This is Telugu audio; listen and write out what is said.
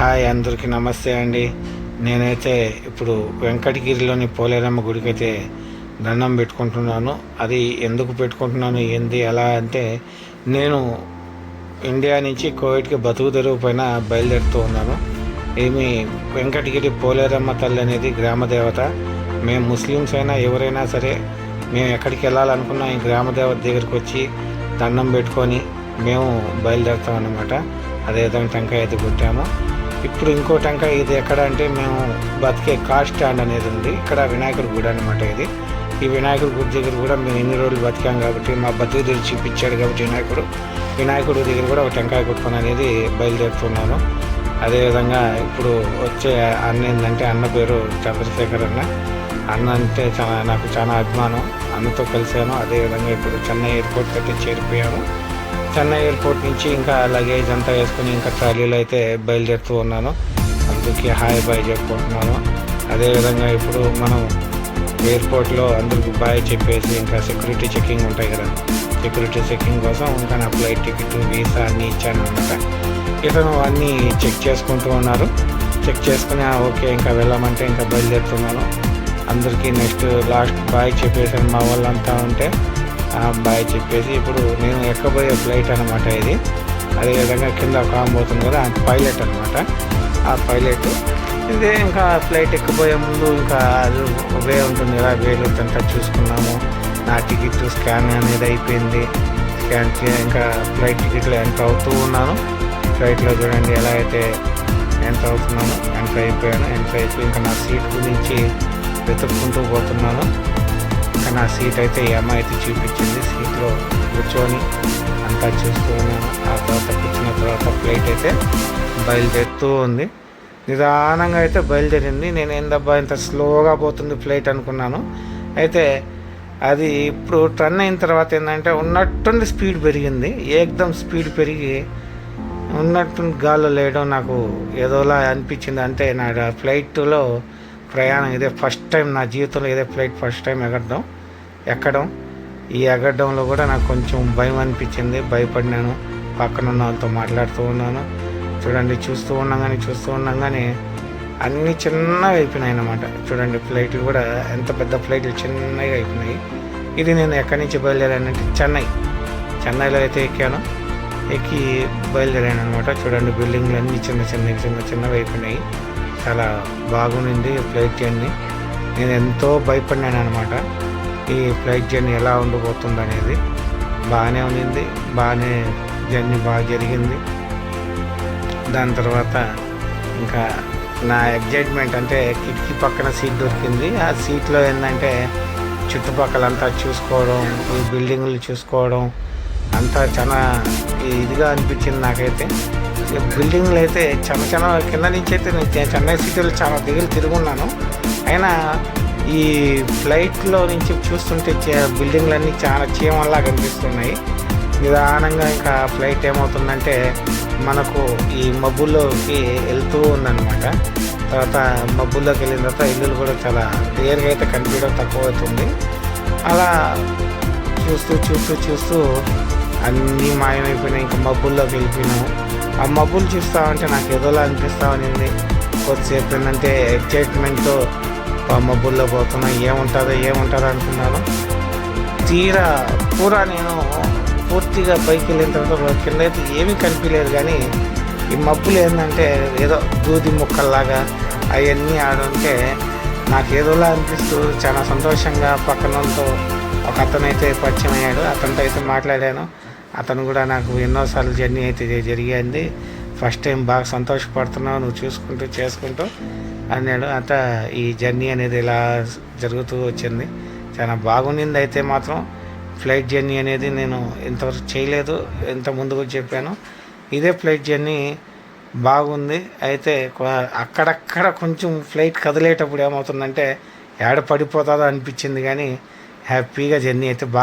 హాయ్, అందరికీ నమస్తే అండి. నేనైతే ఇప్పుడు వెంకటగిరిలోని పోలేరమ్మ గుడికైతే దండం పెట్టుకుంటున్నాను. అది ఎందుకు పెట్టుకుంటున్నాను, ఏంది ఎలా అంటే, నేను ఇండియా నుంచి కోవిడ్కి బతుకు తెరువు పైన బయలుదేరుతూ ఉన్నాను. ఏమి వెంకటగిరి పోలేరమ్మ తల్లి అనేది గ్రామదేవత. మేము ముస్లిమ్స్ అయినా ఎవరైనా సరే, మేము ఎక్కడికి వెళ్ళాలనుకున్నా ఈ గ్రామదేవత దగ్గరికి వచ్చి దండం పెట్టుకొని మేము బయలుదేరుతాం అన్నమాట. అదేవిధంగా టెంకాయ అయితే కొట్టాము. ఇప్పుడు ఇంకో టెంకాయ ఇది ఎక్కడ అంటే, మేము బతికే కార్ స్టాండ్ అనేది ఉంది ఇక్కడ, వినాయకుడి గుడి అనమాట ఇది. ఈ వినాయకుడి గుడి దగ్గర కూడా మేము ఎన్ని రోజులు బతికాం కాబట్టి, మా బతుకు దగ్గర చూపించాడు కాబట్టి వినాయకుడి దగ్గర కూడా ఒక టెంకాయ కొట్టుకొని అనేది బయలుదేరుతున్నాను. అదేవిధంగా ఇప్పుడు వచ్చే అన్న ఏంటంటే, అన్న పేరు చంద్రశేఖర్ అన్న అంటే నాకు చాలా అభిమానం. అన్నతో కలిశాను. అదేవిధంగా ఇప్పుడు చెన్నై ఎయిర్పోర్ట్కి అయితే చేరిపోయాను. చెన్నై ఎయిర్పోర్ట్ నుంచి ఇంకా లగేజ్ అంతా వేసుకుని ఇంకా ట్రాలీలో అయితే బయలుదేరుతూ ఉన్నాను. అందుకే హాయ్ బాయ్ చెప్పుకుంటున్నాను. అదేవిధంగా ఇప్పుడు మనం ఎయిర్పోర్ట్లో అందరికి బాయ్ చెప్పేసి ఇంకా సెక్యూరిటీ చెకింగ్ ఉంటాయి కదా, సెక్యూరిటీ చెకింగ్ కోసం ఇంకా నా ఫ్లైట్ టికెట్, వీసా అన్నీ ఇచ్చాను అనమాట. ఇతను అన్నీ చెక్ చేసుకుంటూ ఉన్నారు. చెక్ చేసుకుని ఓకే ఇంకా వెళ్ళామంటే ఇంకా బయలుదేరుతున్నాను. అందరికీ నెక్స్ట్ లాస్ట్ బాయ్ చెప్పేసాను. మా వాళ్ళంతా ఉంటే బాయ్ చెప్పేసి ఇప్పుడు నేను ఎక్కబోయే ఫ్లైట్ అనమాట ఇది. అదేవిధంగా కింద పోతుంది కదా, పైలట్ అనమాట. ఆ పైలట్ ఇదే ఇంకా ఫ్లైట్ ఎక్కబోయే ముందు ఇంకా అది వే ఉంటుంది కదా, వేలు అంతా చూసుకున్నాము. నా టికెట్ స్కాన్ అనేది అయిపోయింది. స్కాన్ ఇంకా ఫ్లైట్ టికెట్లో ఎంటర్ అవుతూ ఉన్నాను. ఫ్లైట్లో చూడండి ఎలా అయితే ఎంటర్ అవుతున్నాను. ఎంటర్ అయిపోయి ఇంకా నా సీట్ గురించి వెతుక్కుంటూ పోతున్నాను. ఇంకా నా సీట్ అయితే ఈ అమ్మాయి అయితే చూపించింది. సీట్లో కూర్చొని అంతా చూస్తూ ఉన్నాను. ఆ తర్వాత కూర్చున్న తర్వాత ఫ్లైట్ అయితే బయలుదేరుతూ ఉంది. నిదానంగా అయితే బయలుదేరింది. నేను ఏందబ్బా ఇంత స్లోగా పోతుంది ఫ్లైట్ అనుకున్నాను. అయితే అది ఇప్పుడు టర్న్ అయిన తర్వాత ఏంటంటే ఉన్నట్టుండి స్పీడ్ పెరిగింది. ఏకదం స్పీడ్ పెరిగి ఉన్నట్టు గాల్లో లేయడం నాకు ఏదోలా అనిపించింది. అంటే నా ఫ్లైట్లో ప్రయాణం ఇదే ఫస్ట్ టైం నా జీవితంలో, ఇదే ఫ్లైట్ ఫస్ట్ టైం ఎక్కడం. ఈ ఎగరడంలో కూడా నాకు కొంచెం భయం అనిపించింది. భయపడినాను. పక్కన ఉన్న వాళ్ళతో మాట్లాడుతూ ఉన్నాను. చూడండి చూస్తూ ఉండగానే అన్నీ చిన్నగా అయిపోయినాయి అన్నమాట. చూడండి ఫ్లైట్లు కూడా ఎంత పెద్ద ఫ్లైట్లు చిన్నగా అయిపోయినాయి. ఇది నేను ఎక్కడి నుంచి బయలుదేరానంటే చెన్నైలో అయితే ఎక్కి బయలుదేరాను అనమాట. చూడండి బిల్డింగ్లు అన్నీ చిన్నగా అయిపోయినాయి. చాలా బాగుంది ఫ్లైట్ జర్నీ. నేను ఎంతో భయపడినాను అనమాట. ఈ ఫ్లైట్ జర్నీ ఎలా ఉండబోతుంది అనేది. బాగానే ఉండింది. జర్నీ బాగా జరిగింది. దాని తర్వాత ఇంకా నా ఎగ్జైట్మెంట్ అంటే కిటికీ పక్కన సీట్ దొరికింది. ఆ సీట్లో ఏంటంటే చుట్టుపక్కలంతా చూసుకోవడం, ఈ బిల్డింగ్లు చూసుకోవడం అంతా చాలా ఇదిగా అనిపించింది నాకైతే. బిల్డింగ్లు అయితే చాలా కింద నుంచి అయితే నేను చెన్నై సిటీలో చాలా దగ్గర తిరుగున్నాను. అయినా ఈ ఫ్లైట్లో నుంచి చూస్తుంటే బిల్డింగ్లన్నీ చాలా చీమల్లా కనిపిస్తున్నాయి. నిదానంగా ఇంకా ఫ్లైట్ ఏమవుతుందంటే మనకు ఈ మబ్బుల్లోకి వెళ్తూ ఉందన్నమాట. తర్వాత మబ్బుల్లోకి వెళ్ళిన తర్వాత ఇల్లులు కూడా చాలా క్లియర్గా అయితే కనిపించడం తక్కువ అవుతుంది. అలా చూస్తూ అన్నీ మాయమైపోయినాయి. ఇంకా మబ్బుల్లోకి వెళ్ళిపోయినాము. ఆ మబ్బులు చూస్తామంటే నాకు ఏదోలా అనిపిస్తూ ఉన్నింది. కొద్దిసేపు ఏంటంటే ఎగ్జైట్మెంట్తో ఆ మబ్బుల్లో పోతున్నా, ఏముంటుందో అనుకున్నాను. తీరా నేను పూర్తిగా పైకి వెళ్ళిన తర్వాత కింద అయితే ఏమీ కనిపించలేదు. కానీ ఈ మబ్బులు ఏంటంటే ఏదో దూది ముక్కల్లాగా అవన్నీ ఆడుంటే నాకు ఏదోలా అనిపిస్తూ చాలా సంతోషంగా పక్కనతో ఒక అతనైతే పరిచయం అయ్యాడు. అతనితో అయితే మాట్లాడాను. అతను కూడా నాకు ఎన్నోసార్లు జర్నీ అయితే జరిగింది. ఫస్ట్ టైం బాగా సంతోషపడుతున్నావు నువ్వు చేసుకుంటూ అన్నాడు. అంతా ఈ జర్నీ అనేది ఇలా జరుగుతూ వచ్చింది. చాలా బాగుండింది. అయితే మాత్రం ఫ్లైట్ జర్నీ అనేది నేను ఇంతవరకు చేయలేదు. ఇంత ముందుకు చెప్పాను. ఇదే ఫ్లైట్ జర్నీ బాగుంది. అయితే అక్కడక్కడ కొంచెం ఫ్లైట్ కదిలేటప్పుడు ఏమవుతుందంటే ఏడ పడిపోతుందో అనిపించింది. కానీ హ్యాపీగా జర్నీ అయితే బాగా